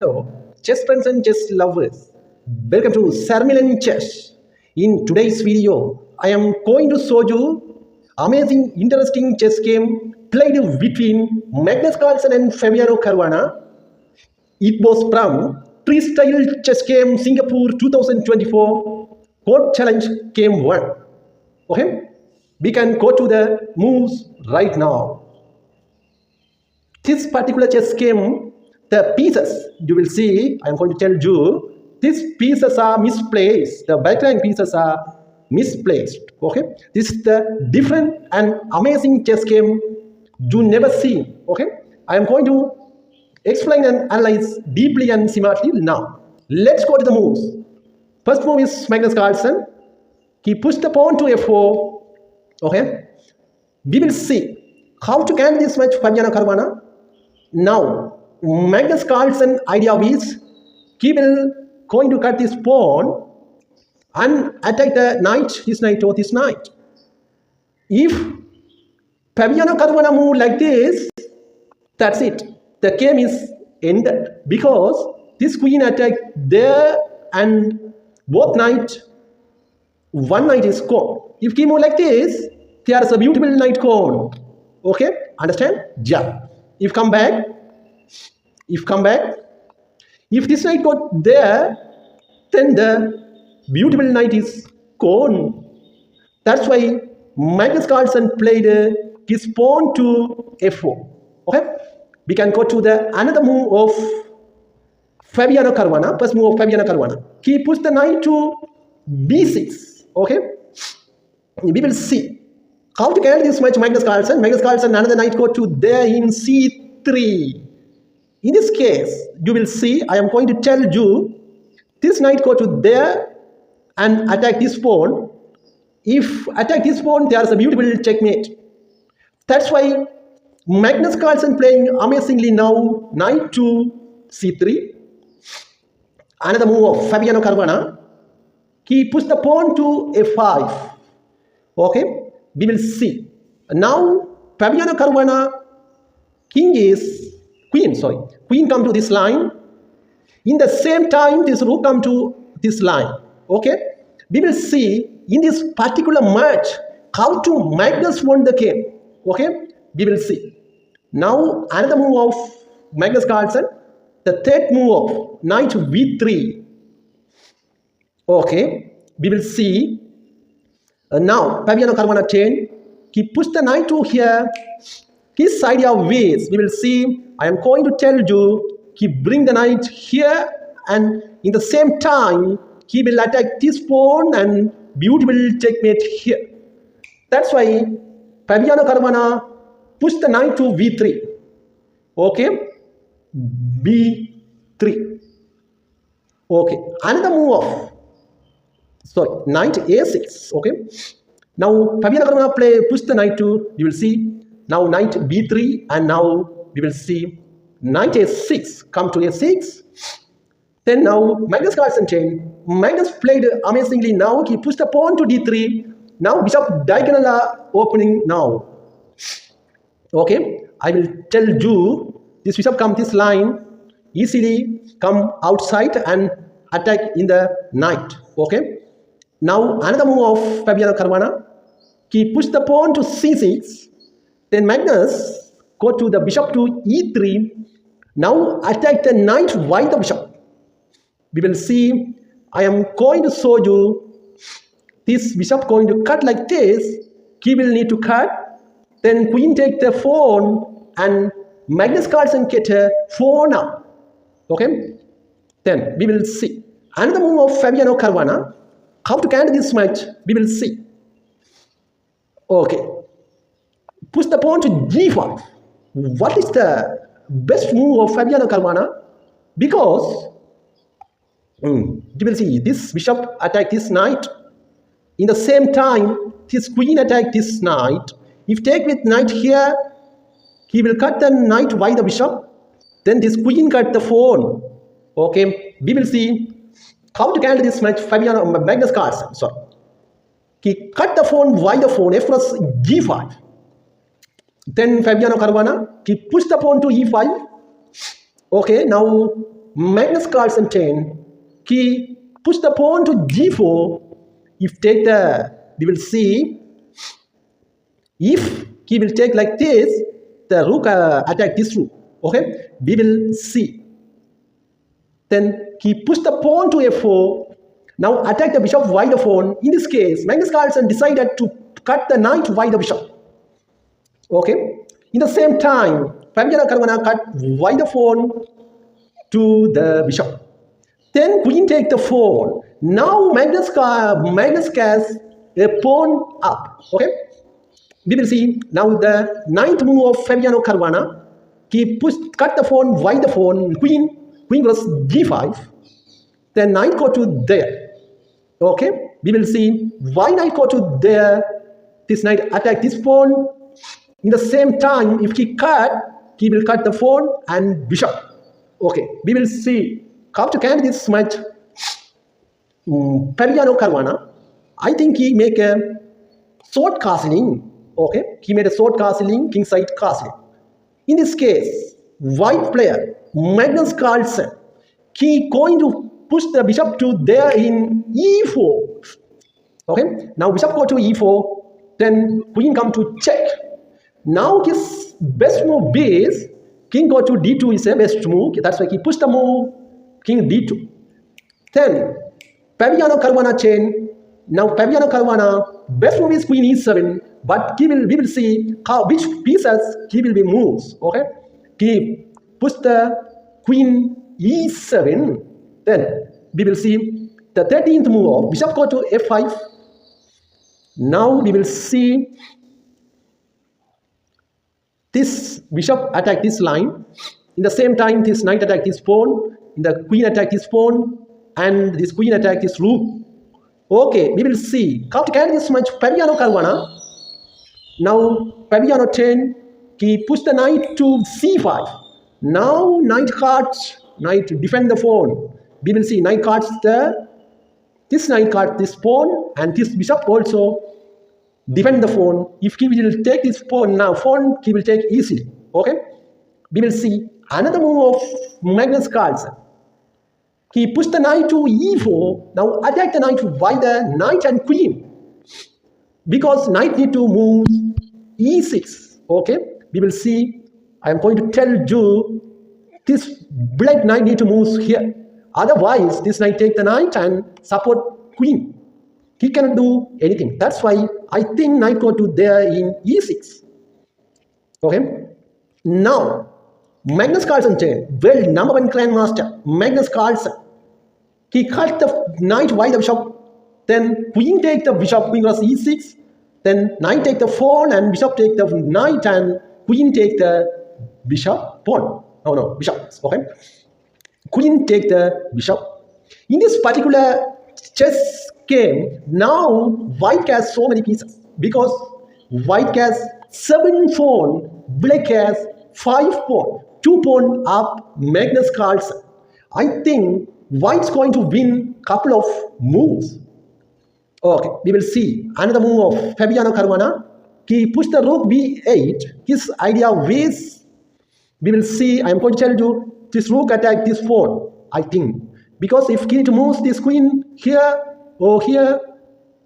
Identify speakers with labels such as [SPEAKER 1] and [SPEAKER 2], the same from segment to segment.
[SPEAKER 1] Hello, chess friends and chess lovers. Welcome to Sarmilan Chess. In today's video, I am going to show you amazing, interesting chess game played between Magnus Carlsen and Fabiano Caruana. It was from Freestyle Chess Game Singapore 2024 Code Challenge Game 1. Okay, we can go to the moves right now. This particular chess game, the pieces you will see, I am going to tell you, these pieces are misplaced. The background pieces are misplaced. Okay, this is the different and amazing chess game you never see. Okay, I am going to explain and analyze deeply and smartly now. Let's go to the moves. First move is Magnus Carlsen. He pushed the pawn to f4. Okay, we will see how to can this match Fabiano Caruana. Now, Magnus Carlsen idea is he will going to cut this pawn and attack the knight, his knight or this knight. If Fabiano Caruana move like this, that's it. The game is ended because this queen attack there and both knight, one knight is gone. If he move like this, there is a beautiful knight gone. Okay, understand? Yeah. If come back, if this knight got there, then the beautiful knight is gone. That's why Magnus Carlsen played his pawn to f4. Okay, we can go to the another move of Fabiano Caruana. First move of Fabiano Caruana. He pushed the knight to b6. Okay, we will see how to carry this match Magnus Carlsen. Magnus Carlsen, another knight go to there in c3. In this case, you will see, I am going to tell you, this knight go to there and attack this pawn. If attack this pawn, there is a beautiful checkmate. That's why Magnus Carlsen playing amazingly now, knight to c3. Another move of Fabiano Caruana. He pushed the pawn to f5. Okay, we will see. Now, Fabiano Caruana, queen come to this line. In the same time, this rook come to this line. Okay, we will see in this particular match how to Magnus won the game. Okay, we will see. Now, another move of Magnus Carlsen, the third move of knight v3. Okay, we will see. Now, Fabiano Caruana chain. He pushed the knight to here. His idea of ways, we will see. I am going to tell you, he bring the knight here and in the same time, he will attack this pawn and beautiful checkmate here. That's why Fabiano Caruana pushed the knight to v3. Okay, b3. Okay, another move of knight a6. Okay, now Fabiano Caruana push the knight to, you will see now knight b3, and now we will see knight a6 come to a6. Then now Magnus Carlsen chain. Magnus played amazingly. Now he pushed the pawn to d3. Now bishop diagonal are opening now. Okay, I will tell you, this bishop come this line, easily come outside and attack in the knight. Okay, now another move of Fabiano Caruana. He pushed the pawn to c6. Then Magnus go to the bishop to e3. Now attack the knight by the bishop. We will see. I am going to show you this bishop going to cut like this. He will need to cut. Then queen take the pawn and Magnus Carlsen get a pawn up. Okay. Then we will see. Another move of Fabiano Caruana. How to handle this match? We will see. Okay. Push the pawn to g5. What is the best move of Fabiano Caruana? Because you will see this bishop attack this knight. In the same time, this queen attack this knight. If take with knight here, he will cut the knight by the bishop. Then this queen cut the pawn. Okay, we will see how to handle this match. Magnus Carlsen. Sorry, he cut the pawn by the pawn. F plus g5. Then Fabiano Caruana, he pushed the pawn to e5. Okay, now Magnus Carlsen turn, he push the pawn to g4. If take the, we will see, if he will take like this, the rook attack this rook. Okay, we will see. Then he push the pawn to f4. Now attack the bishop y the pawn. In this case, Magnus Carlsen decided to cut the knight y the bishop. Okay. In the same time, Fabiano Caruana cut y the pawn to the bishop. Then queen take the pawn. Now Magnus casts a pawn up. Okay. We will see now the ninth move of Fabiano Caruana. He cut the pawn, y the pawn, queen goes g5. Then knight go to there. Okay. We will see why knight go to there. This knight attack this pawn. In the same time, if he will cut the pawn and bishop. Okay. We will see how to can this match. Fabiano Caruana, I think he make a sword castling. Okay, he made a sword castling, king side castling. In this case, white player Magnus Carlsen, he going to push the bishop to there in e4. Okay, now bishop go to e4, then queen come to check. Now his best move is king go to d2 is a best move. That's why he pushed the move king d2. Then Fabiano Caruana chain. Now Fabiano Caruana best move is queen e7, but we will see how which pieces he will be moves. Okay, he push the queen e7. Then we will see the 13th move of bishop go to f5. Now we will see this bishop attack this line. In the same time, this knight attack this pawn. In the queen attack this pawn, and this queen attack this rook. Okay, we will see how to carry this match. Fabiano Caruana. Now Fabiano turn, he push the knight to c5. Now knight cards, knight defend the pawn. We will see knight cards this knight cards this pawn, and this bishop also defend the pawn. If he will take this pawn now, pawn he will take easily. Okay, we will see another move of Magnus Carlsen. He pushed the knight to e4. Now attack the knight by the knight and queen. Because knight need to move e6. Okay, we will see. I am going to tell you this black knight need to move here. Otherwise, this knight take the knight and support queen. He cannot do anything. That's why I think knight go to there in e6. Okay. Now Magnus Carlsen turn. Well, #1 grandmaster Magnus Carlsen. He cut the knight y the bishop. Then queen take the bishop, queen goes e6. Then knight take the pawn and bishop take the knight and queen take the bishop pawn. Oh no, bishops. Okay. Queen take the bishop. In this particular chess game, now white has so many pieces because white has 7 pawn, black has 5 pawn. 2 pawn up Magnus Carlsen. I think white's going to win couple of moves. Okay, we will see another move of Fabiano Caruana. He pushed the rook b8. His idea is, we will see, I am going to tell you, this rook attack this pawn, I think. Because if he moves this queen here or here,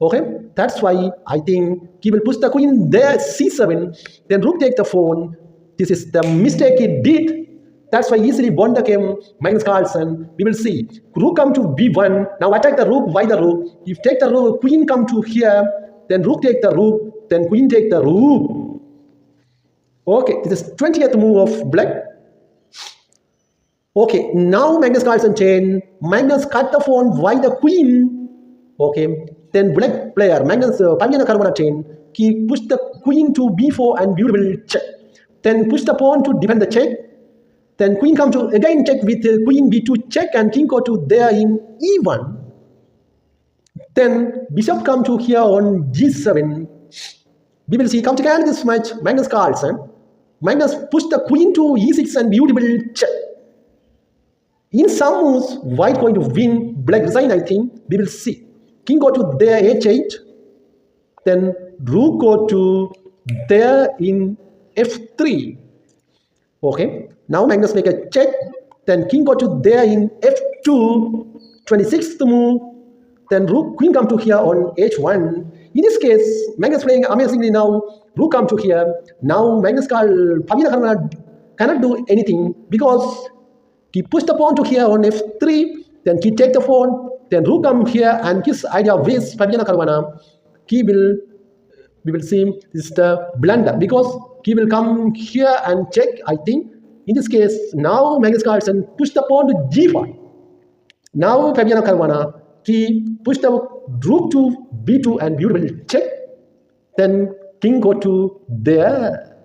[SPEAKER 1] okay, that's why I think he will push the queen there, c7, then rook take the pawn. This is the mistake he did. That's why easily won the game, Magnus Carlsen. We will see. Rook come to b1. Now attack the rook, why the rook? If take the rook, queen come to here, then rook take the rook, then queen take the rook. Okay, this is 20th move of black. Okay, now Magnus Carlsen chain. Magnus cut the pawn, why the queen? Okay, then black player, Fabiano Caruana chain. He pushed the queen to b4 and beautiful check. Then push the pawn to defend the check. Then queen come to again check with queen b2 check and king go to there in e1. Then bishop come to here on g7. We will see come to carry this match. Magnus Carlsen. Magnus push the queen to e6 and beautiful check. In some moves, white going to win. Black resign, I think. We will see. King go to there h8. Then rook go to there in f3. Okay. Now Magnus make a check. then king go to there in f2, 26th move, then rook, queen come to here on h1. In this case, Magnus playing amazingly now, rook come to here. Now Fabiano Caruana cannot do anything because he pushed the pawn to here on f3, then he take the pawn, then rook come here, and his idea of this, Fabiano Caruana, we will see this is the blunder because he will come here and check, I think. In this case, now Magnus Carlsen pushed the pawn to g5. Now Fabiano Caruana, he pushed the rook to b2 and beautiful check. Then king go to there.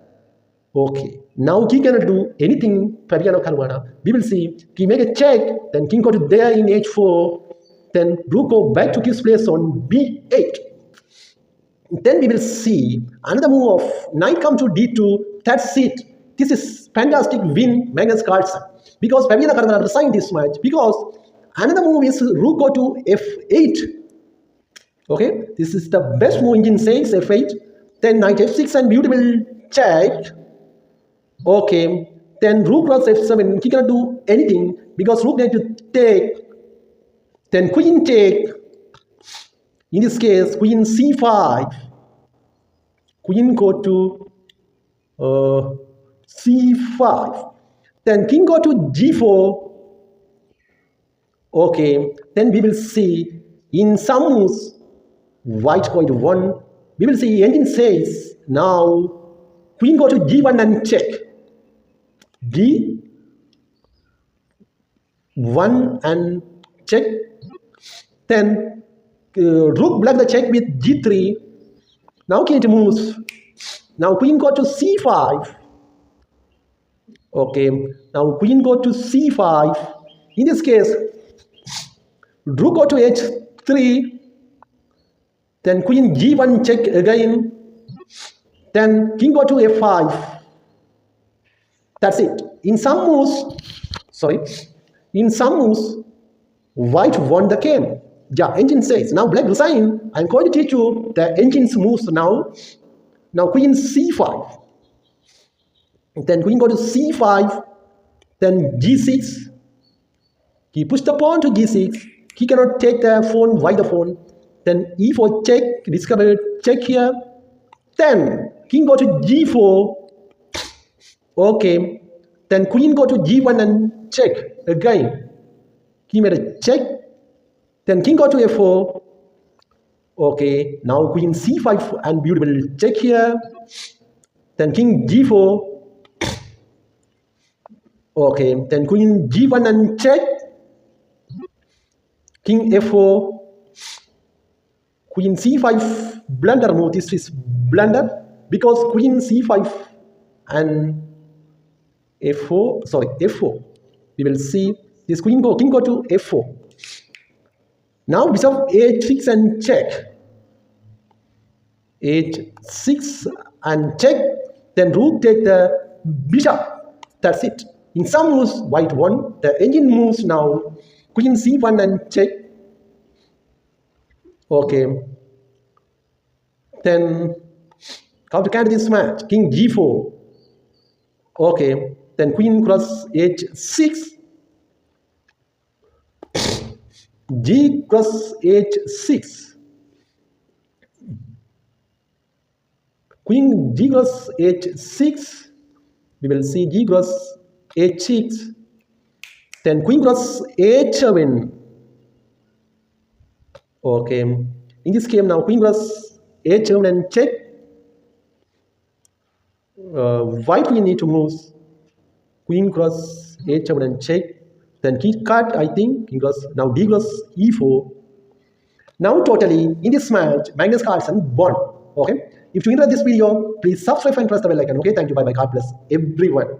[SPEAKER 1] Okay. Now he cannot do anything, Fabiano Caruana. We will see. He make a check. Then king go to there in h4. Then rook go back to his place on b8. Then we will see another move of knight come to d2. That's it. This is fantastic win, Magnus Carlsen. Because Fabiano Caruana resigned this match. Because another move is rook go to f8. Okay, this is the best move engine says f8. Then knight f6 and beautiful check. Okay, then rook cross f7. He cannot do anything because rook need to take. Then queen take. In this case, queen c5. Queen go to c5. Then king go to g4. Okay, then we will see in some moves, white going to 1. We will see engine says now queen go to g1 and check. g1 and check. Then rook block the check with g3. Now king moves. Now queen go to c5. Okay, now queen go to c5. In this case, rook go to h3. Then queen g1 check again. Then king go to f5. That's it. In some moves, white won the game. Yeah, engine says. Now black resign. I'm going to teach you the engine's moves now. Now queen c5. Then queen go to c5. Then g6. He pushed the pawn to g6. He cannot take the pawn, white the pawn. Then e4 check, discovered check here. Then king go to g4. Okay. Then queen go to g1 and check again. He made a check. Then king go to f4. Okay. Now queen c5 and beautiful check here. Then king g4. Okay. Then queen g1 and check. King f4. Queen c5 blunder move. This is blunder because queen c5 and f4. We will see this king go to f4. Now bishop h6 and check. h6 and check. Then rook take the bishop. That's it. In some moves, white won. The engine moves now. Queen c1 and check. Okay. Then how to counter this match? King g4. Okay. Then queen cross h6. G cross h6. Queen g cross h6. We will see g cross h6. Then queen cross h7. Okay. In this game now, queen cross h7 and check. White we need to move. Queen cross h7 and check. Then king cut, I think. King cross. Now d cross e4. Now totally in this match, Magnus Carlsen won. Okay. If you enjoyed this video, please subscribe and press the bell icon. Okay. Thank you. Bye bye. God bless everyone.